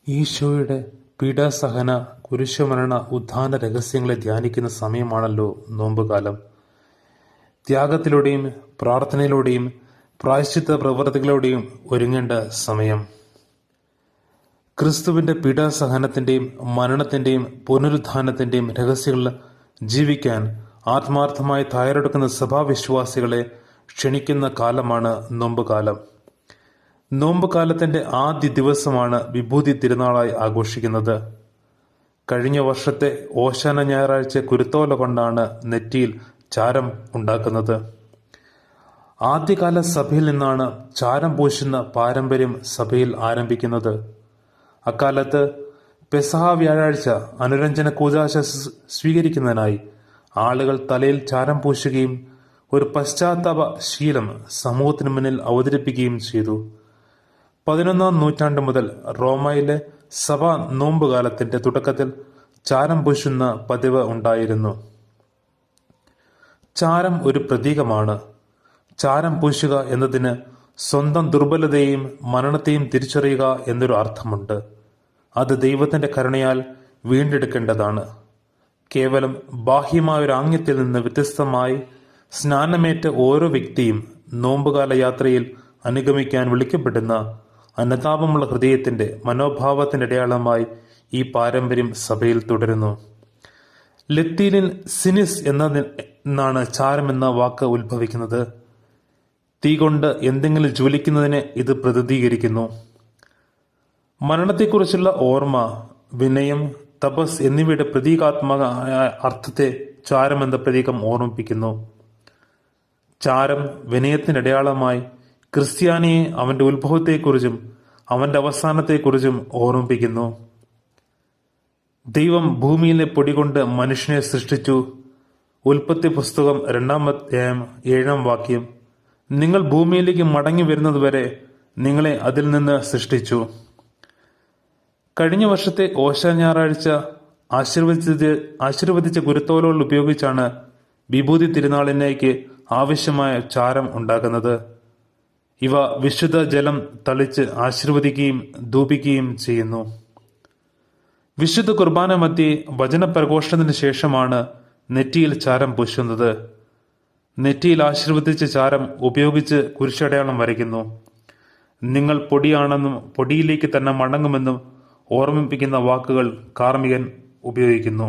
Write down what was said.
ഈശോയുടെ പീഡാസഹന, കുരിശുമരണ, ഉത്ഥാന രഹസ്യങ്ങളെ ധ്യാനിക്കുന്ന സമയമാണല്ലോ നോമ്പുകാലം. ത്യാഗത്തിലൂടെയും പ്രാർത്ഥനയിലൂടെയും പ്രായശ്ചിത്ത പ്രവൃത്തികളോടെയും ഒരുങ്ങേണ്ട സമയം. ക്രിസ്തുവിൻ്റെ പീഡാസഹനത്തിൻ്റെയും മരണത്തിൻ്റെയും പുനരുത്ഥാനത്തിൻ്റെയും രഹസ്യങ്ങൾ ജീവിക്കാൻ ആത്മാർത്ഥമായി തയ്യാറെടുക്കുന്ന സഭാവിശ്വാസികളെ ക്ഷണിക്കുന്ന കാലമാണ് നോമ്പുകാലം. നോമ്പുകാലത്തിൻ്റെ ആദ്യ ദിവസമാണ് വിഭൂതി തിരുനാളായി ആഘോഷിക്കുന്നത്. കഴിഞ്ഞ വർഷത്തെ ഓശാന ഞായറാഴ്ച കുരുത്തോല കൊണ്ടാണ് നെറ്റിയിൽ ചാരം ഉണ്ടാക്കുന്നത്. ആദ്യകാല സഭയിൽ നിന്നാണ് ചാരം പൂശുന്ന പാരമ്പര്യം സഭയിൽ ആരംഭിക്കുന്നത്. അക്കാലത്ത് പെസഹ വ്യാഴാഴ്ച അനുരഞ്ജന കൂദാശ സ്വീകരിക്കുന്നതിനായി ആളുകൾ തലയിൽ ചാരം പൂശുകയും ഒരു പശ്ചാത്താപ ശീലം സമൂഹത്തിനു മുന്നിൽ അവതരിപ്പിക്കുകയും ചെയ്തു. 11-ാം നൂറ്റാണ്ട് മുതൽ റോമയിലെ സഭ നോമ്പുകാലത്തിന്റെ തുടക്കത്തിൽ ചാരം പൂശുന്ന പതിവ് ഉണ്ടായിരുന്നു. ചാരം ഒരു പ്രതീകമാണ്. ചാരം പൂശുക എന്നതിന് സ്വന്തം ദുർബലതയെയും മരണത്തെയും തിരിച്ചറിയുക എന്നൊരു അർത്ഥമുണ്ട്. അത് ദൈവത്തിന്റെ കരുണയാൽ വീണ്ടെടുക്കേണ്ടതാണ്. കേവലം ബാഹ്യമായ ഒരു ആംഗ്യത്തിൽ നിന്ന് വ്യത്യസ്തമായി സ്നാനമേറ്റ ഓരോ വ്യക്തിയും നോമ്പുകാല യാത്രയിൽ അനുഗമിക്കാൻ വിളിക്കപ്പെടുന്ന അനുതാപമുള്ള ഹൃദയത്തിന്റെ മനോഭാവത്തിന്റെ അടയാളമായി ഈ പാരമ്പര്യം സഭയിൽ തുടരുന്നു. ലത്തീനിൽ സിനിസ് എന്നാണ് ചാരം എന്ന വാക്ക് ഉത്ഭവിക്കുന്നത്. തീ കൊണ്ട് എന്തെങ്കിലും ജ്വലിക്കുന്നതിനെ ഇത് പ്രതിനിധീകരിക്കുന്നു. മരണത്തെക്കുറിച്ചുള്ള ഓർമ്മ, വിനയം, തപസ് എന്നിവയുടെ പ്രതീകാത്മക അർത്ഥത്തെ ചാരം എന്ന പ്രതീകം ഓർമ്മിപ്പിക്കുന്നു. ചാരം വിനയത്തിന്റെ അടയാളമായി ക്രിസ്ത്യാനിയെ അവന്റെ ഉത്ഭവത്തെക്കുറിച്ചും അവന്റെ അവസാനത്തെക്കുറിച്ചും ഓർമ്മിപ്പിക്കുന്നു. ദൈവം ഭൂമിയിലെ പൊടി കൊണ്ട് മനുഷ്യനെ സൃഷ്ടിച്ചു. ഉൽപ്പത്തി പുസ്തകം 2-ാം അധ്യായം 7-ാം വാക്യം. നിങ്ങൾ ഭൂമിയിലേക്ക് മടങ്ങി വരുന്നതുവരെ നിങ്ങളെ അതിൽ നിന്ന് സൃഷ്ടിച്ചു. കഴിഞ്ഞ വർഷത്തെ ഓശാന ഞായറാഴ്ച ആശീർവദിച്ച കുരുത്തോലകൾ ഉപയോഗിച്ചാണ് വിഭൂതി തിരുനാളിനേക്ക് ആവശ്യമായ ചാരം ഉണ്ടാക്കുന്നത്. ഇവ വിശുദ്ധ ജലം തളിച്ച് ആശീർവദിക്കുകയും ധൂപിക്കുകയും ചെയ്യുന്നു. വിശുദ്ധ കുർബാന മധ്യേ വചനപ്രഘോഷണത്തിന് ശേഷമാണ് നെറ്റിയിൽ ചാരം പൂശുന്നത്. നെറ്റിയിൽ ആശീർവദിച്ച ചാരം ഉപയോഗിച്ച് കുരിശടയാളം വരയ്ക്കുന്നു. നിങ്ങൾ പൊടിയാണെന്നും പൊടിയിലേക്ക് തന്നെ മടങ്ങുമെന്നും ഓർമ്മിപ്പിക്കുന്ന വാക്കുകൾ കാർമ്മികൻ ഉപയോഗിക്കുന്നു.